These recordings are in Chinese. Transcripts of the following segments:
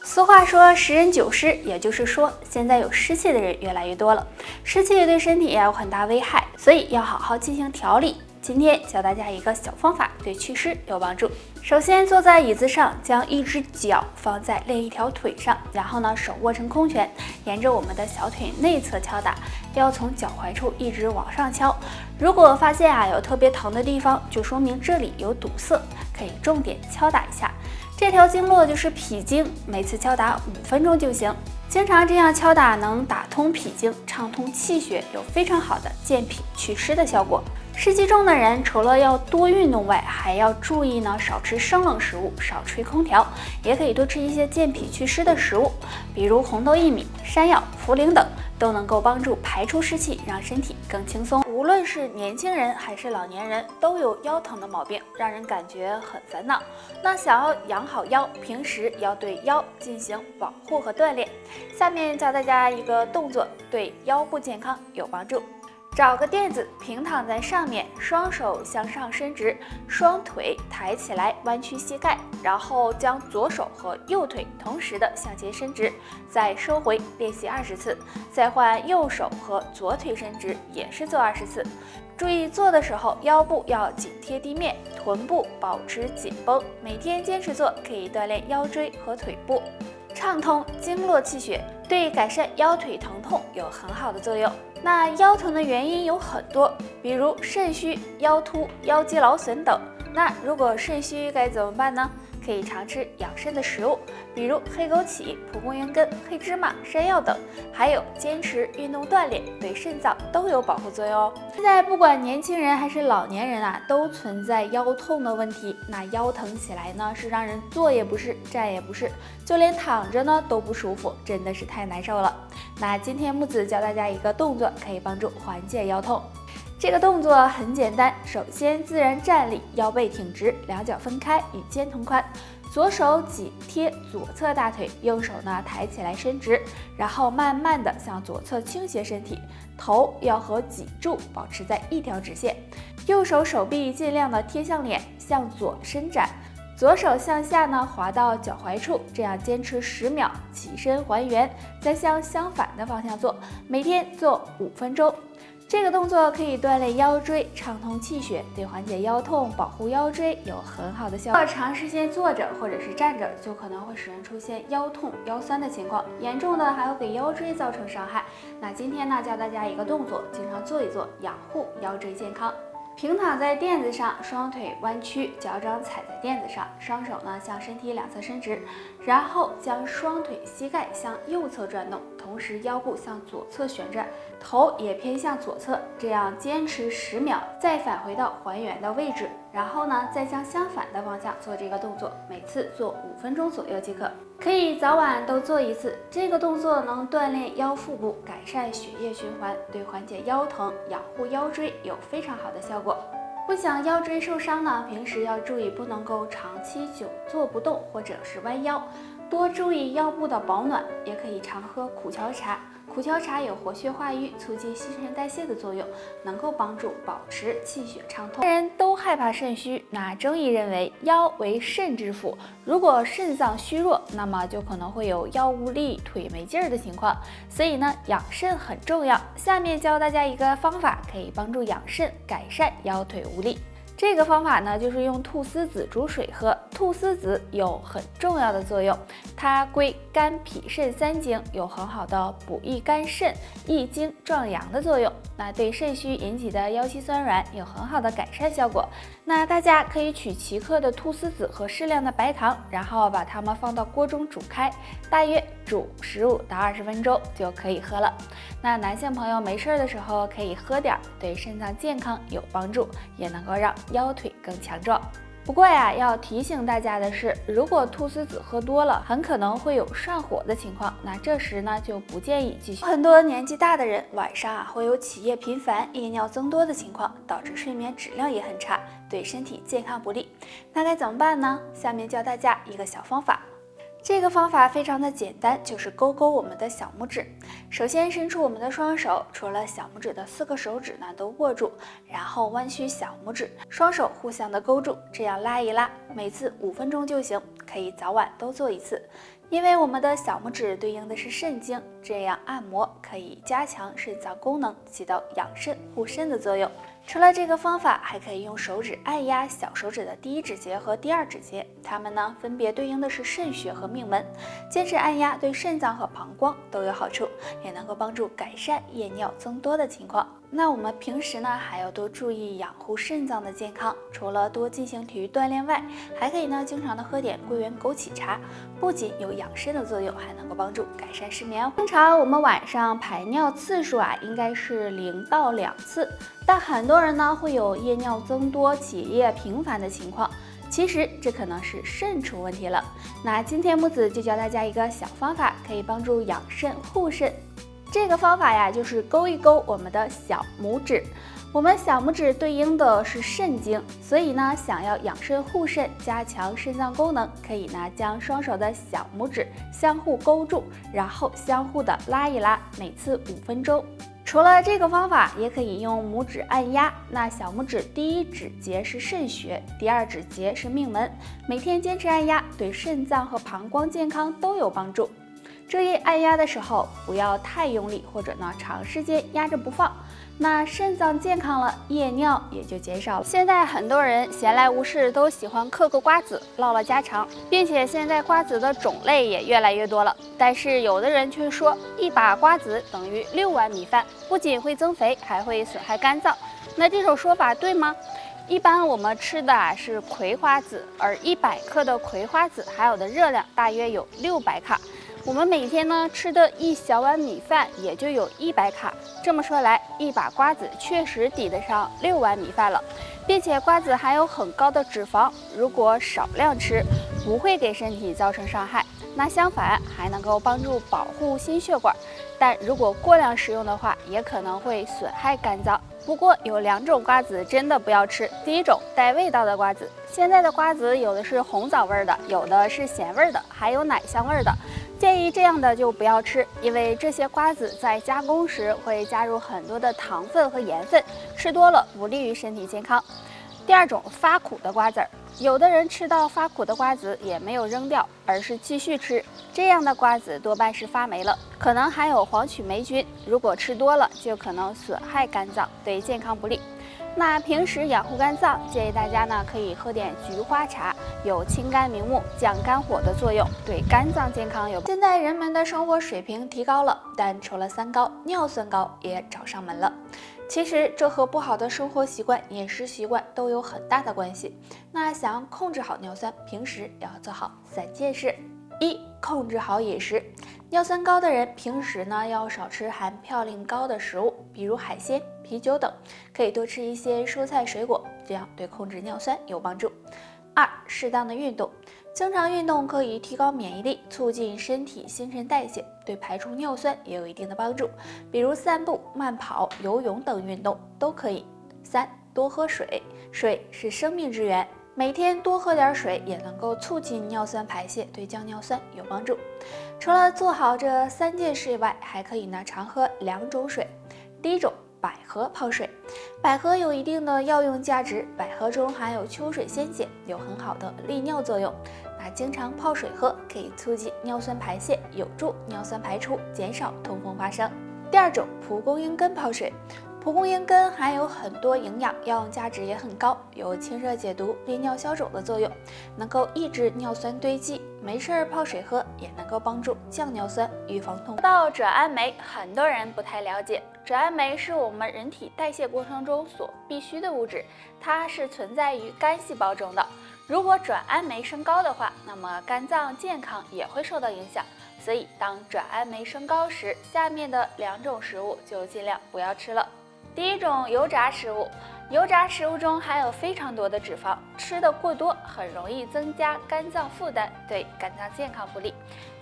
俗话说10人9湿，也就是说现在有湿气的人越来越多了，湿气对身体也有很大危害，所以要好好进行调理。今天教大家一个小方法，对祛湿有帮助。首先坐在椅子上，将一只脚放在另一条腿上，然后呢手握成空拳，沿着我们的小腿内侧敲打，要从脚踝处一直往上敲。如果发现有特别疼的地方，就说明这里有堵塞，可以重点敲打一下。这条经络就是脾经，每次敲打5分钟就行。经常这样敲打能打通脾经，畅通气血，有非常好的健脾祛湿的效果。湿气重的人除了要多运动外，还要注意少吃生冷食物，少吹空调，也可以多吃一些健脾祛湿的食物，比如红豆薏米、山药、茯苓等，都能够帮助排出湿气，让身体更轻松。无论是年轻人还是老年人，都有腰疼的毛病，让人感觉很烦恼。那想要养好腰，平时要对腰进行保护和锻炼。下面教大家一个动作，对腰部健康有帮助。找个垫子，平躺在上面，双手向上伸直，双腿抬起来，弯曲膝盖，然后将左手和右腿同时的向前伸直，再收回，练习20次，再换右手和左腿伸直，也是做20次。注意做的时候腰部要紧贴地面，臀部保持紧绷。每天坚持做，可以锻炼腰椎和腿部，畅通经络气血，对改善腰腿疼痛有很好的作用。那腰疼的原因有很多，比如肾虚、腰突、腰肌劳损等。那如果肾虚该怎么办呢？可以常吃养肾的食物，比如黑枸杞、蒲公英根、黑芝麻、山药等，还有坚持运动锻炼，对肾脏都有保护作用哦。现在不管年轻人还是老年人都存在腰痛的问题。那腰疼起来呢，是让人坐也不是，站也不是，就连躺着呢都不舒服，真的是太难受了。那今天木子教大家一个动作，可以帮助缓解腰痛。这个动作很简单，首先自然站立，腰背挺直，两脚分开，与肩同宽，左手紧贴左侧大腿，右手呢抬起来伸直，然后慢慢的向左侧倾斜身体，头要和脊柱保持在一条直线，右手手臂尽量的贴向脸，向左伸展，左手向下呢滑到脚踝处，这样坚持10秒，起身还原，再向相反的方向做，每天做5分钟。这个动作可以锻炼腰椎，畅通气血，对缓解腰痛、保护腰椎有很好的效果。长时间坐着或者是站着，就可能会使人出现腰痛、腰酸的情况，严重的还会给腰椎造成伤害。那今天呢，教大家一个动作，经常做一做，养护腰椎健康。平躺在垫子上，双腿弯曲，脚掌踩在垫子上，双手呢向身体两侧伸直，然后将双腿膝盖向右侧转动，同时腰部向左侧旋转，头也偏向左侧，这样坚持10秒，再返回到还原的位置，然后呢再向相反的方向做这个动作，每次做5分钟左右即可。可以早晚都做一次，这个动作能锻炼腰腹部，改善血液循环，对缓解腰疼、养护腰椎有非常好的效果。不想腰椎受伤呢，平时要注意不能够长期久坐不动或者是弯腰，多注意腰部的保暖，也可以常喝苦荞茶。苦荞茶有活血化瘀、促进新陈代谢的作用，能够帮助保持气血畅通。人都害怕肾虚，那中医认为腰为肾之府，如果肾脏虚弱，那么就可能会有腰无力、腿没劲儿的情况。所以呢，养肾很重要。下面教大家一个方法，可以帮助养肾，改善腰腿无力。这个方法呢，就是用菟丝子煮水喝。菟丝子有很重要的作用，它归肝脾肾3经，有很好的补益肝肾、益精壮阳的作用。那对肾虚引起的腰膝酸软有很好的改善效果。那大家可以取7克的菟丝子和适量的白糖，然后把它们放到锅中煮开，大约煮15到20分钟就可以喝了。那男性朋友没事的时候可以喝点，对肾脏健康有帮助，也能够让腰腿更强壮。不过要提醒大家的是，如果菟丝子喝多了，很可能会有上火的情况，那这时呢就不建议继续。很多年纪大的人晚上会有起夜频繁、夜尿增多的情况，导致睡眠质量也很差，对身体健康不利。那该怎么办呢？下面教大家一个小方法。这个方法非常的简单，就是勾勾我们的小拇指。首先伸出我们的双手，除了小拇指的4个手指呢都握住，然后弯曲小拇指，双手互相的勾住，这样拉一拉，每次5分钟就行，可以早晚都做一次。因为我们的小拇指对应的是肾经，这样按摩可以加强肾脏功能，起到养肾护肾的作用。除了这个方法，还可以用手指按压小手指的第一指节和第二指节，它们呢分别对应的是肾穴和命门。坚持按压对肾脏和膀胱都有好处，也能够帮助改善夜尿增多的情况。那我们平时呢还要多注意养护肾脏的健康，除了多进行体育锻炼外，还可以呢经常的喝点桂圆枸杞茶，不仅有养肾的作用，还能够帮助改善失眠。通常我们晚上排尿次数应该是0到2次，但很多人呢会有夜尿增多、起夜频繁的情况。其实这可能是肾出问题了。那今天木子就教大家一个小方法，可以帮助养肾护肾。这个方法呀，就是勾一勾我们的小拇指。我们小拇指对应的是肾经，所以呢，想要养肾护肾，加强肾脏功能，可以呢将双手的小拇指相互勾住，然后相互的拉一拉，每次5分钟。除了这个方法，也可以用拇指按压。那小拇指第一指节是肾穴，第二指节是命门。每天坚持按压，对肾脏和膀胱健康都有帮助。注意按压的时候不要太用力，或者呢长时间压着不放。那肾脏健康了，夜尿也就减少了。现在很多人闲来无事都喜欢嗑个瓜子，唠唠家常，并且现在瓜子的种类也越来越多了。但是有的人却说1把瓜子等于6碗米饭，不仅会增肥，还会损害肝脏。那这种说法对吗？一般我们吃的是葵花籽，而100克的葵花籽含有的热量大约有600卡。我们每天呢吃的1小碗米饭也就有100卡，这么说来，1把瓜子确实抵得上6碗米饭了，并且瓜子含有很高的脂肪，如果少量吃，不会给身体造成伤害，那相反还能够帮助保护心血管，但如果过量食用的话，也可能会损害肝脏。不过有2种瓜子真的不要吃，第一种带味道的瓜子，现在的瓜子有的是红枣味的，有的是咸味的，还有奶香味的。建议这样的就不要吃，因为这些瓜子在加工时会加入很多的糖分和盐分，吃多了不利于身体健康。第二种发苦的瓜子儿，有的人吃到发苦的瓜子也没有扔掉，而是继续吃，这样的瓜子多半是发霉了，可能含有黄曲霉菌，如果吃多了就可能损害肝脏，对健康不利。那平时养护肝脏，建议大家呢可以喝点菊花茶，有清肝明目、降肝火的作用，对肝脏健康有。现在人们的生活水平提高了，但除了3高，尿酸高也找上门了。其实这和不好的生活习惯、饮食习惯都有很大的关系。那想要控制好尿酸，平时要做好3件事。1、控制好饮食。尿酸高的人平时呢要少吃含嘌呤高的食物，比如海鲜、啤酒等，可以多吃一些蔬菜水果，这样对控制尿酸有帮助。2、适当的运动。经常运动可以提高免疫力，促进身体新陈代谢，对排出尿酸也有一定的帮助，比如散步、慢跑、游泳等运动都可以。3、多喝水。水是生命之源，每天多喝点水也能够促进尿酸排泄，对降尿酸有帮助。除了做好这3件事以外，还可以呢常喝2种水。第一种，百合泡水。百合有一定的药用价值，百合中含有秋水仙碱，有很好的利尿作用。那经常泡水喝，可以促进尿酸排泄，有助尿酸排出，减少痛风发生。第二种，蒲公英根泡水。蒲公英根含有很多营养，药用价值也很高，有清热解毒、利尿消肿的作用，能够抑制尿酸堆积。没事泡水喝也能够帮助降尿酸，预防痛。到转氨酶，很多人不太了解，转氨酶是我们人体代谢过程中所必需的物质，它是存在于肝细胞中的。如果转氨酶升高的话，那么肝脏健康也会受到影响。所以当转氨酶升高时，下面的2种食物就尽量不要吃了。第一种，油炸食物。油炸食物中含有非常多的脂肪，吃的过多很容易增加肝脏负担，对肝脏健康不利。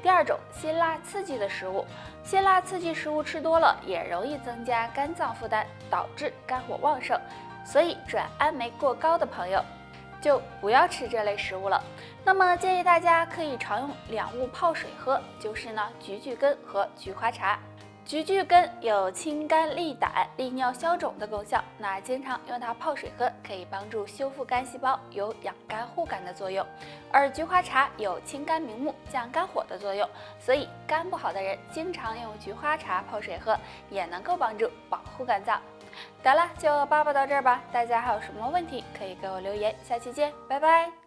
第二种，辛辣刺激的食物。辛辣刺激食物吃多了也容易增加肝脏负担，导致肝火旺盛，所以转氨酶过高的朋友就不要吃这类食物了。那么建议大家可以常用2物泡水喝，就是呢橘桔根和菊花茶。菊苣根有清肝利胆、利尿消肿的功效，那经常用它泡水喝，可以帮助修复肝细胞，有养肝护肝的作用。而菊花茶有清肝明目、降肝火的作用，所以肝不好的人经常用菊花茶泡水喝，也能够帮助保护肝脏。得了，就叭叭到这儿吧。大家还有什么问题可以给我留言，下期见，拜拜。